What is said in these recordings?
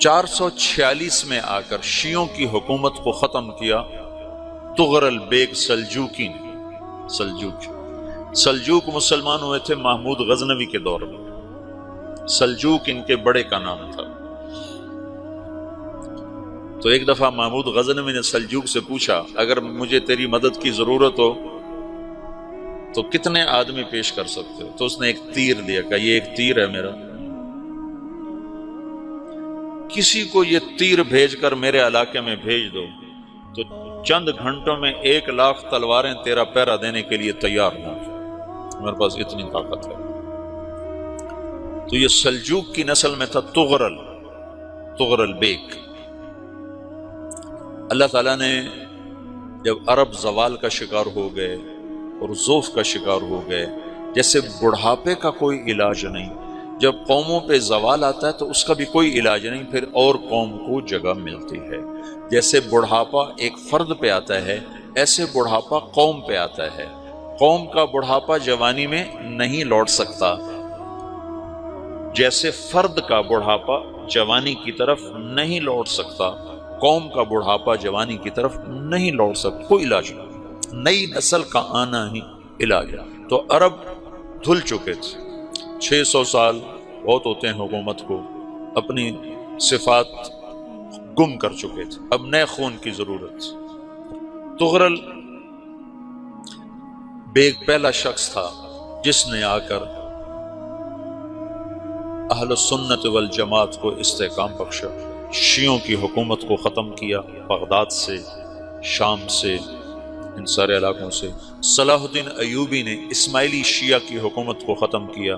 446 میں آ کر شیعوں کی حکومت کو ختم کیا تغرل بیگ سلجوکی نے۔ سلجوک مسلمان ہوئے تھے محمود غزنوی کے دور میں، سلجوک ان کے بڑے کا نام تھا۔ تو ایک دفعہ محمود غزنوی نے سلجوک سے پوچھا اگر مجھے تیری مدد کی ضرورت ہو تو کتنے آدمی پیش کر سکتے ہو؟ تو اس نے ایک تیر دیا، کہا یہ ایک تیر ہے میرا، کسی کو یہ تیر بھیج کر میرے علاقے میں بھیج دو تو چند گھنٹوں میں 1,00,000 تلواریں تیرا پہرا دینے کے لیے تیار ہوں، میرے پاس اتنی طاقت ہے۔ تو یہ سلجوک کی نسل میں تھا تغرل بیگ۔ اللہ تعالیٰ نے جب عرب زوال کا شکار ہو گئے اور ضعف کا شکار ہو گئے، جیسے بڑھاپے کا کوئی علاج نہیں، جب قوموں پہ زوال آتا ہے تو اس کا بھی کوئی علاج نہیں، پھر اور قوم کو جگہ ملتی ہے۔ جیسے بڑھاپا ایک فرد پہ آتا ہے، ایسے بڑھاپا قوم پہ آتا ہے۔ قوم کا بڑھاپا جوانی میں نہیں لوٹ سکتا، جیسے فرد کا بڑھاپا جوانی کی طرف نہیں لوٹ سکتا، قوم کا بڑھاپا جوانی کی طرف نہیں لوٹ سکتا، کوئی علاج نہیں، نئی نسل کا آنا ہی علاج ہے۔ تو عرب دھل چکے تھے، 600 سال بہت ہوتے ہیں حکومت کو، اپنی صفات گم کر چکے تھے، اب نئے خون کی ضرورت تھی۔ تغرل بیگ پہلا شخص تھا جس نے آ کر اہل سنت والجماعت کو استحکام بخشا، شیعوں کی حکومت کو ختم کیا، بغداد سے، شام سے، ان سارے علاقوں سے۔ صلاح الدین ایوبی نے اسماعیلی شیعہ کی حکومت کو ختم کیا،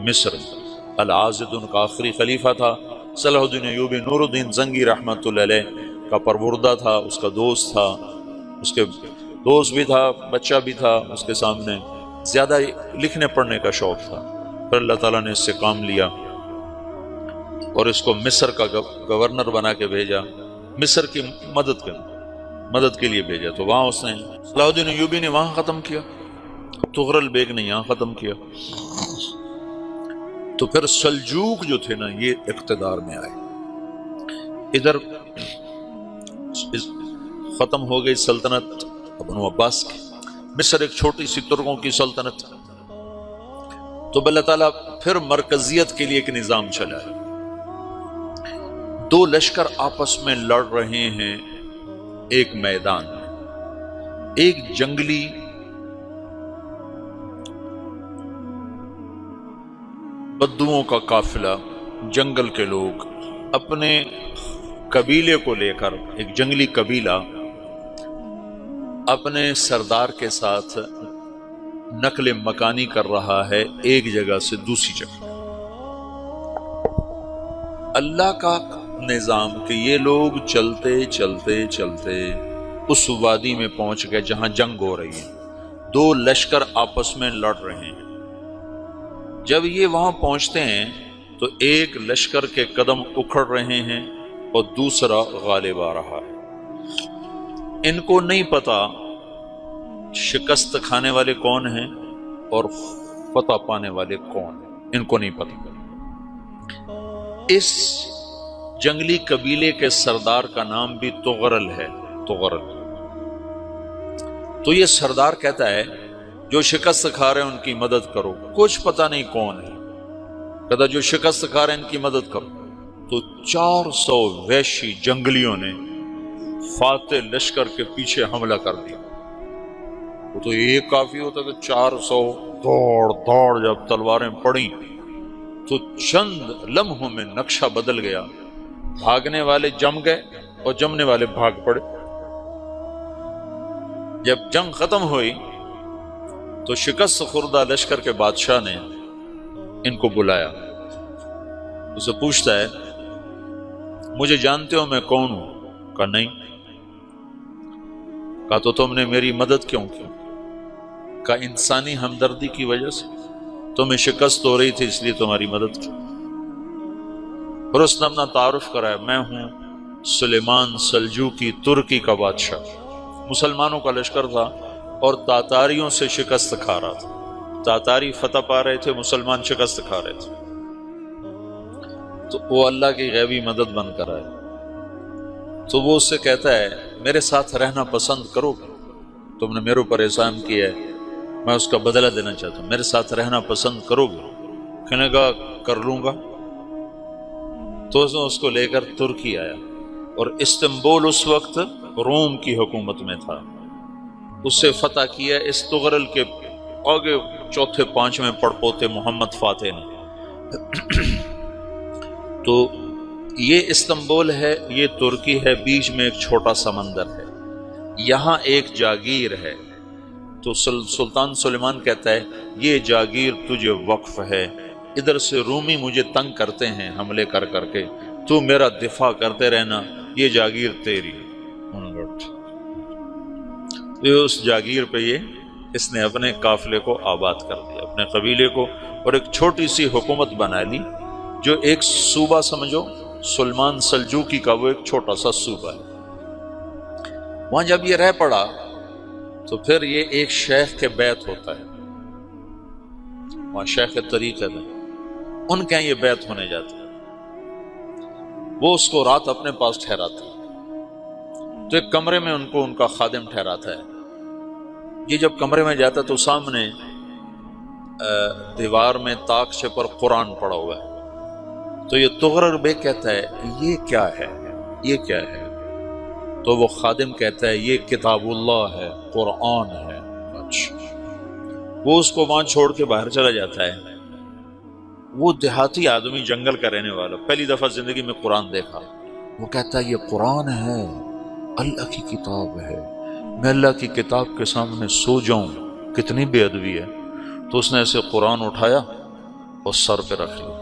مصر میں۔ العاضد ان کا آخری خلیفہ تھا۔ صلاح الدین ایوبی نور الدین زنگی رحمۃ اللہ علیہ کا پروردہ تھا، اس کا دوست تھا، اس کے دوست بھی تھا، بچہ بھی تھا اس کے سامنے، زیادہ لکھنے پڑھنے کا شوق تھا۔ پھر اللہ تعالیٰ نے اس سے کام لیا اور اس کو مصر کا گورنر بنا کے بھیجا، مصر کی مدد کے لیے بھیجا۔ تو وہاں اس نے صلاح الدین ایوبی نے وہاں ختم کیا، تغرل بیگ نے یہاں ختم کیا۔ تو پھر سلجوک جو تھے نا یہ اقتدار میں آئے، ادھر ختم ہو گئی سلطنت بنو عباس کی، مصر ایک چھوٹی سی ترکوں کی سلطنت۔ تو اللہ تعالیٰ پھر مرکزیت کے لیے ایک نظام چلایا، دو لشکر آپس میں لڑ رہے ہیں ایک میدان میں، ایک جنگلی بدوؤں کا قافلہ، جنگل کے لوگ اپنے قبیلے کو لے کر، ایک جنگلی قبیلہ اپنے سردار کے ساتھ نقل مکانی کر رہا ہے ایک جگہ سے دوسری جگہ۔ اللہ کا نظام کہ یہ لوگ چلتے چلتے چلتے اس وادی میں پہنچ گئے جہاں جنگ ہو رہی ہے، دو لشکر آپس میں لڑ رہے ہیں۔ جب یہ وہاں پہنچتے ہیں تو ایک لشکر کے قدم اکھڑ رہے ہیں اور دوسرا غالب آ رہا ہے۔ ان کو نہیں پتا شکست کھانے والے کون ہیں اور فتح پانے والے کون ہیں، ان کو نہیں پتا۔ اس جنگلی قبیلے کے سردار کا نام بھی تغرل ہے، تغرل۔ تو یہ سردار کہتا ہے جو شکست کھا رہے ہیں ان کی مدد کرو، کچھ پتہ نہیں کون ہے، کہتا جو شکست کھا رہے ہیں ان کی مدد کرو۔ تو 400 وحشی جنگلیوں نے فاتح لشکر کے پیچھے حملہ کر دیا۔ وہ تو ایک کافی ہوتا کہ 400 دوڑ جب تلواریں پڑیں تو چند لمحوں میں نقشہ بدل گیا، بھاگنے والے جم گئے اور جمنے والے بھاگ پڑے۔ جب جنگ ختم ہوئی تو شکست خوردہ لشکر کے بادشاہ نے ان کو بلایا، اسے پوچھتا ہے مجھے جانتے ہو میں کون ہوں؟ کہا نہیں۔ کہا تو تم نے میری مدد کیوں کی؟ کہا انسانی ہمدردی کی وجہ سے، تمہیں شکست ہو رہی تھی اس لیے تمہاری مدد کی۔ پھر اس نے اپنا تعارف کرایا، میں ہوں سلیمان سلجوکی، ترکی کا بادشاہ۔ مسلمانوں کا لشکر تھا اور تاتاریوں سے شکست کھا رہا تھا، تاتاری فتح پا رہے تھے، مسلمان شکست کھا رہے تھے۔ تو وہ اللہ کی غیبی مدد بن کر آئے، تو وہ اس سے کہتا ہے میرے ساتھ رہنا پسند کرو گے؟ تم نے میرے اوپر احسان کیا ہے، میں اس کا بدلہ دینا چاہتا ہوں، میرے ساتھ رہنا پسند کرو گے؟ کہنے کا کر لوں گا۔ تو اس کو لے کر ترکی آیا، اور استنبول اس وقت روم کی حکومت میں تھا، اسے فتح کیا اس تغرل کے آگے چوتھے پانچویں پڑپوتے محمد فاتح نے۔ تو یہ استنبول ہے، یہ ترکی ہے، بیچ میں ایک چھوٹا سمندر ہے، یہاں ایک جاگیر ہے۔ تو سلطان سلیمان کہتا ہے یہ جاگیر تجھے وقف ہے، ادھر سے رومی مجھے تنگ کرتے ہیں حملے کر کر کے، تو میرا دفاع کرتے رہنا، یہ جاگیر تیری۔ اس جاگیر پہ اس نے اپنے قافلے کو آباد کر دیا، اپنے قبیلے کو، اور ایک چھوٹی سی حکومت بنا لی، جو ایک صوبہ سمجھو، سلمان سلجوقی کا وہ ایک چھوٹا سا صوبہ ہے۔ وہاں جب یہ رہ پڑا تو پھر یہ ایک شیخ کے بیت ہوتا ہے، وہاں شیخ طریقت ہے، ان کے یہ بیت ہونے جاتا ہے، وہ اس کو رات اپنے پاس ٹھہراتا ہے، تو ایک کمرے میں ان کو ان کا خادم ٹھہراتا ہے۔ یہ جب کمرے میں جاتا ہے تو سامنے دیوار میں طاقچے پر قرآن پڑا ہوا ہے، تو یہ تغرل بیگ کہتا ہے یہ کیا ہے، یہ کیا ہے؟ تو وہ خادم کہتا ہے یہ کتاب اللہ ہے، قرآن ہے۔ اچھا، وہ اس کو وہاں چھوڑ کے باہر چلا جاتا ہے۔ وہ دیہاتی آدمی، جنگل کا رہنے والا، پہلی دفعہ زندگی میں قرآن دیکھا، وہ کہتا ہے یہ قرآن ہے، اللہ کی کتاب ہے، میں اللہ کی کتاب کے سامنے سو جاؤں، کتنی بے ادبی ہے۔ تو اس نے ایسے قرآن اٹھایا اور سر پہ رکھ لیا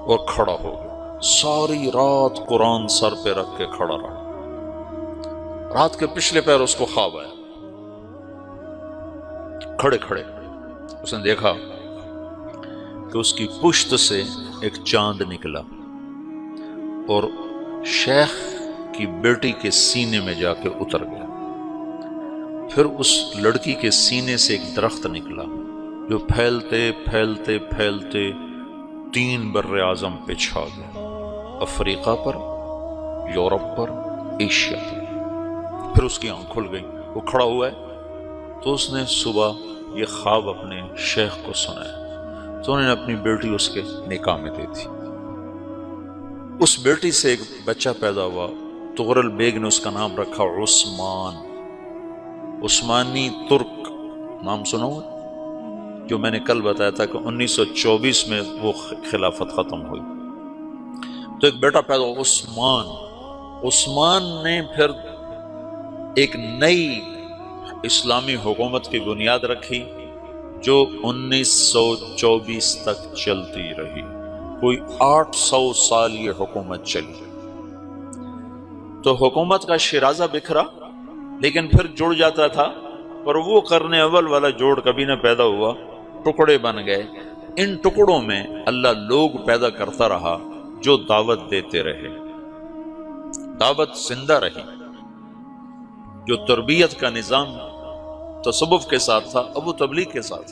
اور کھڑا ہو گیا، ساری رات قرآن سر پہ رکھ کے کھڑا رہا۔ رات کے پچھلے پہر اس کو خواب آیا، کھڑے کھڑے اس نے دیکھا کہ اس کی پشت سے ایک چاند نکلا اور شیخ کی بیٹی کے سینے میں جا کے اتر گیا۔ پھر اس لڑکی کے سینے سے ایک درخت نکلا جو پھیلتے پھیلتے پھیلتے 3 بر اعظم پہ چھا گیا، افریقہ پر، یورپ پر، ایشیا پر۔ پھر اس کی آنکھ کھل گئی، وہ کھڑا ہوا ہے، تو اس نے صبح یہ خواب اپنے شیخ کو سنایا، تو انہوں نے اپنی بیٹی اس کے نکاح میں دے دی۔ اس بیٹی سے ایک بچہ پیدا ہوا، تغرل بیگ نے اس کا نام رکھا عثمان، عثمانی ترک نام سنا ہوا، جو میں نے کل بتایا تھا کہ 1924 میں وہ خلافت ختم ہوئی۔ تو ایک بیٹا پیدا ہوا عثمان۔ عثمان نے پھر ایک نئی اسلامی حکومت کی بنیاد رکھی جو 1924 تک چلتی رہی، کوئی 800 سال یہ حکومت چلی۔ تو حکومت کا شیرازہ بکھرا لیکن پھر جڑ جاتا تھا، پر وہ قرن اول والا جوڑ کبھی نہ پیدا ہوا، ٹکڑے بن گئے۔ ان ٹکڑوں میں اللہ لوگ پیدا کرتا رہا جو دعوت دیتے رہے، دعوت زندہ رہی۔ جو تربیت کا نظام تصوف کے ساتھ تھا اب وہ تبلیغ کے ساتھ،